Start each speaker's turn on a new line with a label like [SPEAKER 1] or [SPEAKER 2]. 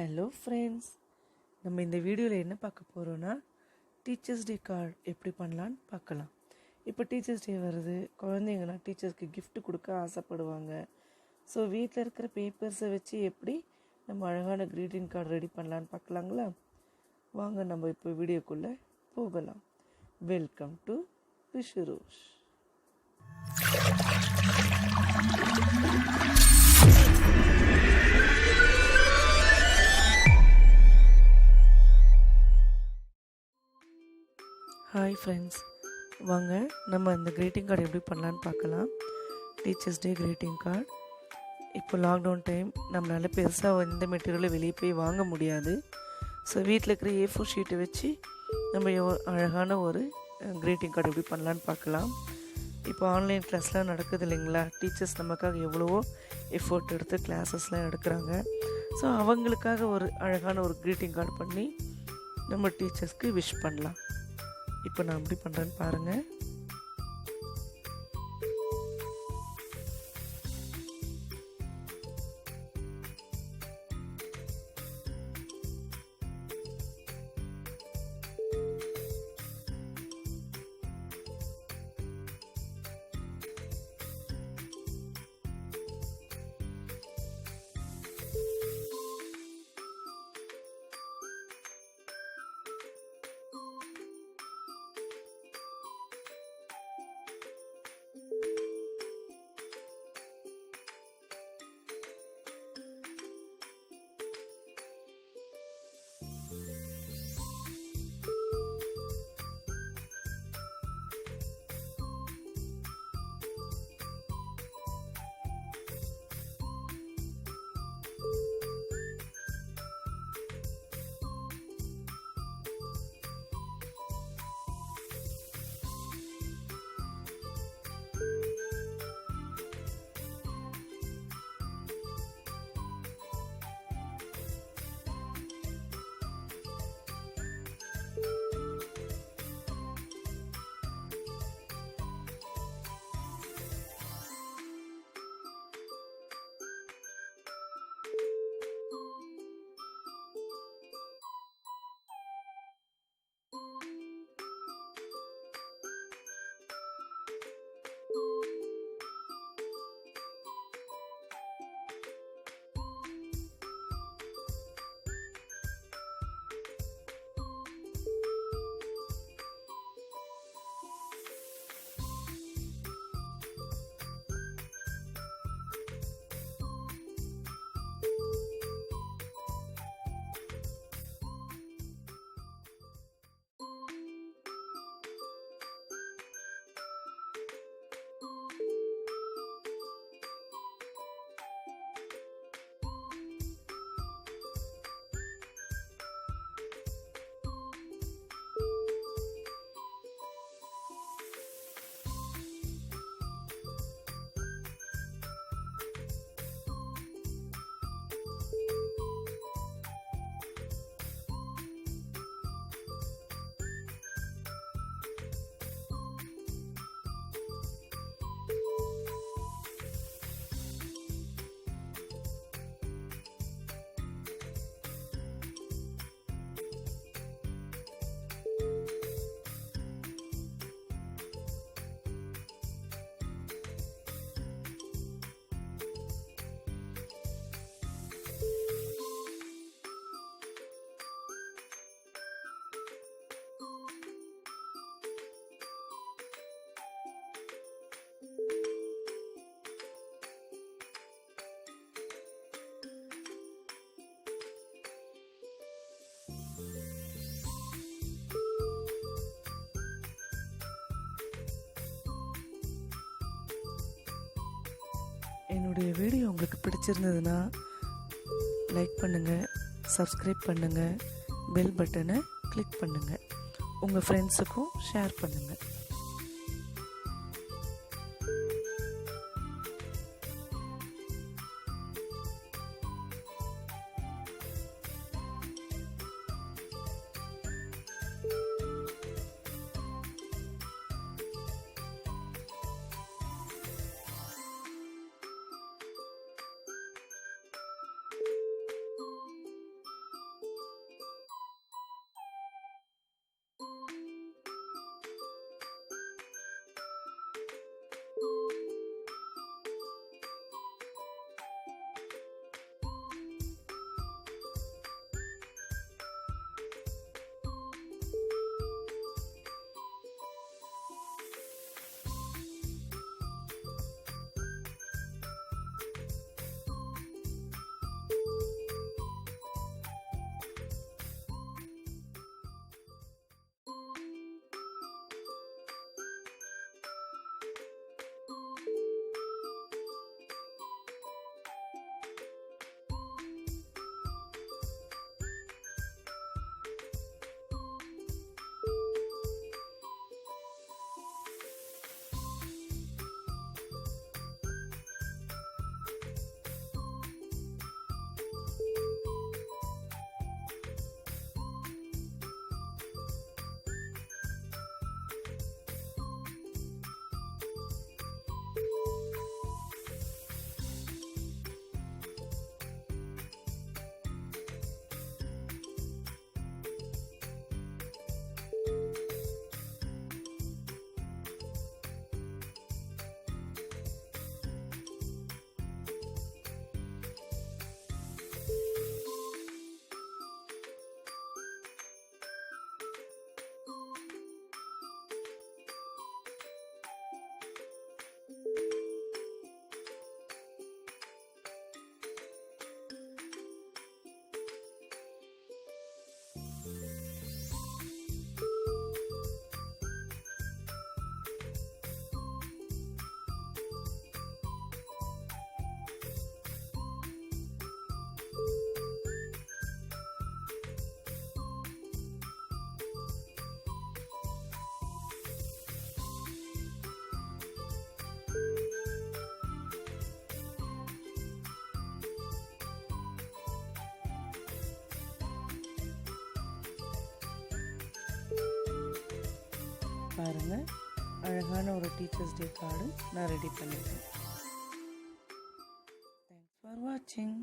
[SPEAKER 1] Hello friends, நம்ம இந்த வீடியோவில் என்ன பார்க்க போகிறோன்னா டீச்சர்ஸ் டே கார்டு எப்படி பண்ணலான்னு பார்க்கலாம். இப்போ டீச்சர்ஸ் டே வருது, குழந்தைங்களாம் டீச்சர்ஸ்க்கு gift கொடுக்க ஆசைப்படுவாங்க. ஸோ வீட்டில் இருக்கிற பேப்பர்ஸை வச்சு எப்படி நம்ம அழகான க்ரீட்டிங் கார்டு ரெடி பண்ணலான்னு பார்க்கலாங்களா? வாங்க நம்ம இப்போ வீடியோக்குள்ளே போகலாம். வெல்கம் டு விஷுரோஷ். ஹாய் ஃப்ரெண்ட்ஸ், வாங்க நம்ம அந்த க்ரீட்டிங் கார்டு எப்படி பண்ணலான்னு பார்க்கலாம். Teachers day greeting card. இப்போ லாக்டவுன் டைம், நம்மளால் பெருசாக எந்த மெட்டீரியலும் வெளியே போய் வாங்க முடியாது. ஸோ வீட்டில் இருக்கிற A4 ஷீட்டை வச்சு நம்ம அழகான ஒரு க்ரீட்டிங் கார்டு எப்படி பண்ணலான்னு பார்க்கலாம். இப்போ ஆன்லைன் கிளாஸ்லாம் நடக்குது இல்லைங்களா, டீச்சர்ஸ் நமக்காக எவ்வளவோ எஃபோர்ட் எடுத்து கிளாஸஸ்லாம் எடுக்கிறாங்க. ஸோ அவங்களுக்காக ஒரு அழகான ஒரு க்ரீட்டிங் கார்டு பண்ணி நம்ம டீச்சர்ஸ்க்கு விஷ் பண்ணலாம். இப்போ நான் எப்படி பண்ணுறேன்னு பாருங்கள். என்னுடைய வீடியோ உங்களுக்கு பிடிச்சிருந்ததுன்னா லைக் பண்ணுங்கள், சப்ஸ்கிரைப் பண்ணுங்கள், பெல் பட்டனை கிளிக் பண்ணுங்கள், உங்கள் ஃப்ரெண்ட்ஸுக்கும் ஷேர் பண்ணுங்கள். பாருங்கள், அழகான ஒரு டீச்சர்ஸ் டே கார்டு நான் ரெடி பண்ணிட்டேன். தேங்க்ஸ் ஃபார் வாட்சிங்.